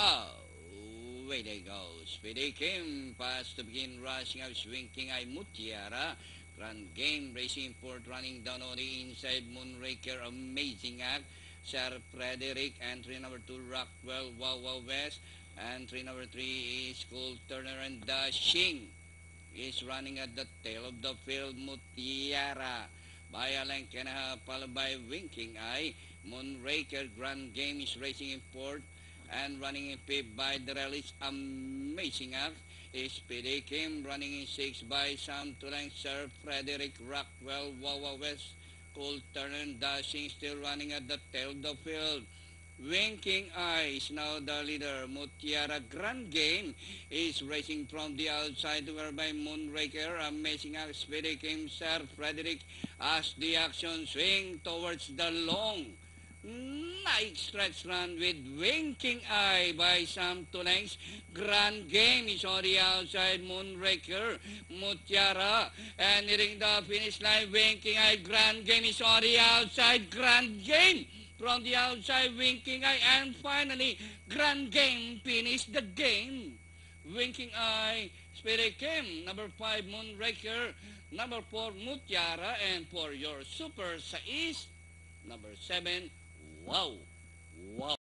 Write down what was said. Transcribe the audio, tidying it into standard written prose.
Away they go. Speedy Kim pass to begin rushing out, swinking ay Mutiara. Grand game, racing port running down on the inside. Moonraker, amazing act. Sir Frederick, entry number 2, Rockwell, Wow Wow West. Entry number 3 is Cool Turner and Dashing. Is running at the tail of the field. Mutiara by a length and a half, followed by Winking Eye. Moonraker, Grand Game is racing in fourth and running in fifth by the rallies. Amazing Act is Speedy Kim, running in sixth by Sam Tulang, Sir Frederick, Rockwell, Wawa West, Cool Turner, Dashing still running at the tail of the field. Winking Eye is now the leader. Mutiara, Grand Game is racing from the outside whereby Moonraker, Amazing Act, Speedy Kim, Sir Frederick as the action swing towards the long night stretch run with Winking Eye by Sam Tulengs. Grand Game is on the outside. Moonraker, Mutiara, and nearing the finish line. Winking Eye, Grand Game is on the outside. Grand Game from the outside. Winking Eye, and finally Grand Game finished the game. Winking Eye, Spirit Kim, number 5 Moonraker, number 4 Mutiara, and for your Super Sais, number 7 Wow. Wow.